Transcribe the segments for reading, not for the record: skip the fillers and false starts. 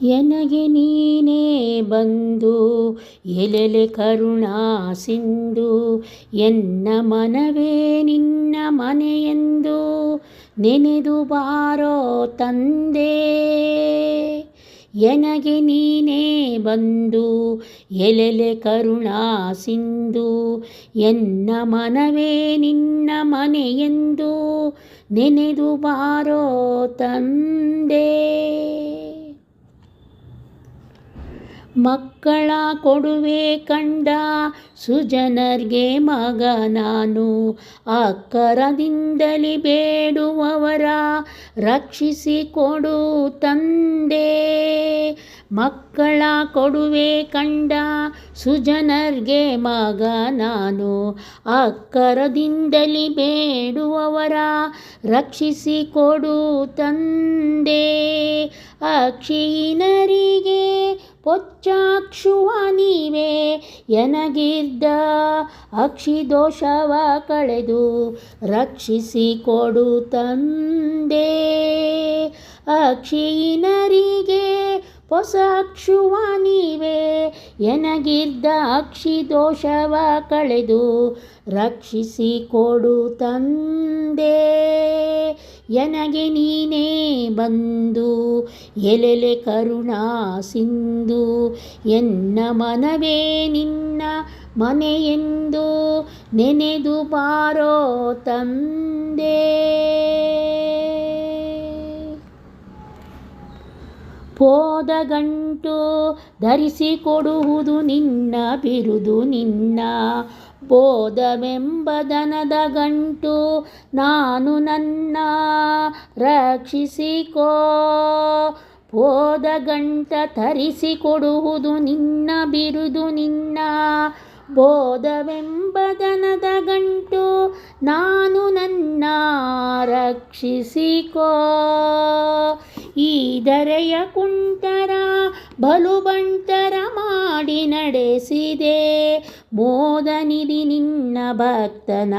ಎನಗೆ ನೀನೇ ಬಂದು ಎಲೆಲೆ ಕರುಣಾ ಸಿಂಧು ಎನ್ನ ಮನವೇ ನಿನ್ನ ಮನೆಯೆಂದು ನೆನೆದು ಬಾರೋ ತಂದೆ. ಎನಗೆ ನೀನೇ ಬಂದು ಎಲೆಲೆ ಕರುಣಾ ಸಿಂಧು ಎನ್ನ ಮನವೇ ನಿನ್ನ ಮನೆಯೆಂದು ನೆನೆದು ಬಾರೋ ತಂದೆ. ಮಕ್ಕಳ ಕೊಡುವೆ ಕಂಡ ಸುಜನರ್ಗೆ ಮಗ ನಾನು, ಅಕ್ಕರದಿಂದಲೇ ಬೇಡುವವರ ರಕ್ಷಿಸಿಕೊಡು ತಂದೆ. ಮಕ್ಕಳ ಕೊಡುವೆ ಕಂಡ ಸುಜನರ್ಗೆ ಮಗ ನಾನು, ಅಕ್ಕರದಿಂದಲೇ ಬೇಡುವವರ ರಕ್ಷಿಸಿಕೊಡು ತಂದೆ. ಅಕ್ಷೀಣರಿಗೆ ಪೊಚ್ಚಾಕ್ಷುವ ನೀವೇ, ಎನಗಿದ್ದ ಅಕ್ಷಿದೋಷವ ಕಳೆದು ರಕ್ಷಿಸಿಕೊಡು ತಂದೆ. ಅಕ್ಷೀಣರಿಗೆ ಪೊಸಾಕ್ಷುವ ನೀವೇ, ಎನಗಿದ್ದ ಅಕ್ಷಿದೋಷವ ಕಳೆದು ರಕ್ಷಿಸಿಕೊಡು ತಂದೆ. ಎನಗೆ ನೀನೇ ಬಂದು ಎಲೆಲೆ ಕರುಣಾ ಸಿಂಧು ಎನ್ನ ಮನವೇ ನಿನ್ನ ಮನೆಯೆಂದು ನೆನೆದು ಬಾರೋ ತಂದೆ. ಪೋದಗಂಟು ಧರಿಸಿಕೊಡುವುದು ನಿನ್ನ ಬಿರುದು, ನಿನ್ನ ಬೋಧವೆಂಬ ದನದ ಗಂಟು ನಾನು ನನ್ನ ರಕ್ಷಿಸಿಕೋ. ಪೋದಗಂಟ ಧರಿಸಿಕೊಡುವುದು ನಿನ್ನ ಬಿರುದು, ನಿನ್ನ ಬೋಧವೆಂಬ ದನದ ಗಂಟು ನಾನು ನನ್ನ ರಕ್ಷಿಸಿಕೋ. ಈ ಧರೆಯ ಕುಂಟರ ಬಲುಬಂಟರ ಮಾಡಿ ನಡೆಸಿದೆ, ಮೋದನಿಧಿ ನಿನ್ನ ಭಕ್ತನ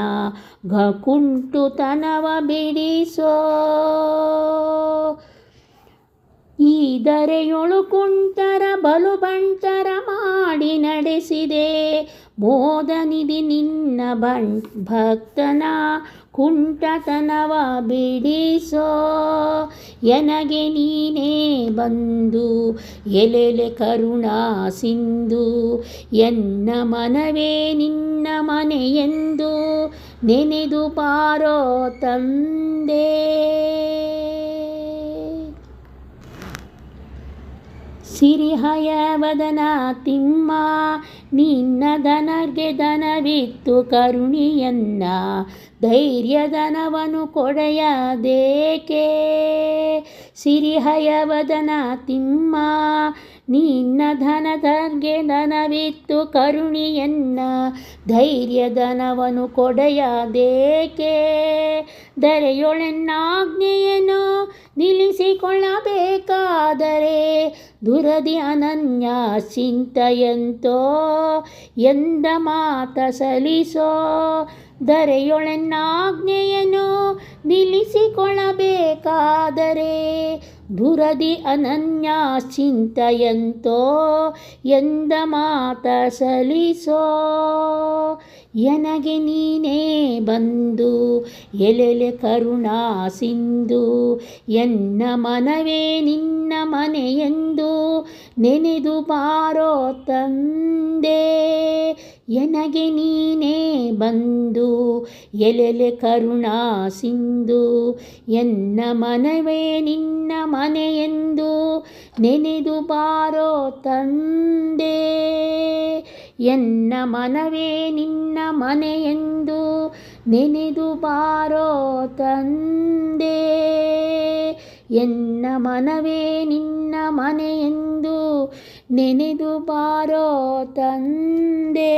ಕುಂಟುತನವ ಬಿಡಿಸೋ. ಈ ಧರೆಯೊಳು ಕುಂಟರ ಬಲುಬಂಟರ ಮಾಡಿ ನಡೆಸಿದೆ, ಮೋದನಿಧಿ ನಿನ್ನ ಭಕ್ತನ ಕುಂಟತನವ ಬಿಡಿಸೋ. ಎನಗೆ ನೀನೇ ಬಂದು ಎಲೆಲೆ ಕರುಣಾ ಸಿಂಧು ಎನ್ನ ಮನವೇ ನಿನ್ನ ಮನೆಯೆಂದು ನೆನೆದು ಬಾರೋ ತಂದೆ. ಸಿರಿಹಯವದನ ತಿಮ್ಮ ನಿನ್ನ ದನಗೆ ದನವಿತ್ತು ಕರುಣಿಯನ್ನ, ಧೈರ್ಯದನವನು ಕೊಡೆಯದೇಕೆ. ಸಿರಿಹಯವದನ ತಿಮ್ಮ ನಿನ್ನ ಧನದರ್ಗೆ ದನವಿತ್ತು ಕರುಣಿಯನ್ನ, ಧೈರ್ಯದನವನು ಕೊಡೆಯದೇಕೆ. ಧರೆಯೊಳೆನ್ನಾಜ್ಞೆಯನ್ನು ನಿಲ್ಲಿಸಿಕೊಳ್ಳಬೇಕಾದರೆ ದುರದಿ ಅನನ್ಯ ಚಿಂತೆಯಂತೋ ಎಂದ ಮಾತ ಸಲಿಸೋ. ಧರೆಯೊಳೆನ್ನಾಜ್ಞೆಯನ್ನು ನಿಲ್ಲಿಸಿಕೊಳ್ಳಬೇಕಾದರೆ ದುರದಿ ಅನನ್ಯ ಚಿಂತೆಯಂತೋ ಎಂದ ಮಾತ ಸಲಿಸೋ. ಎನಗೆ ನೀನೇ ಬಂದು ಎಲೆಲೆ ಕರುಣಾ ಸಿಂಧು ಎನ್ನ ಮನವೇ ನಿನ್ನ ಮನೆಯೆಂದು ನೆನೆದು ಬಾರೋ ತಂದೆ. ಎನಗೆ ನೀನೇ ಬಂದು ಎಲೆಲೆ ಕರುಣಾ ಸಿಂಧು ಎನ್ನ ಮನವೇ ನಿನ್ನ ಮನೆಯೆಂದು ನೆನೆದು ಬಾರೋ ತಂದೆ. ಎನ್ನ ಮನವೇ ನಿನ್ನ ಮನೆಯೆಂದು ನೆನೆದು ಬಾರೋ ತಂದೆ. ಎನ್ನ ಮನವೇ ನಿನ್ನ ಮನೆಯೆಂದು ನೆನೆದು ಬಾರೋ ತಂದೆ.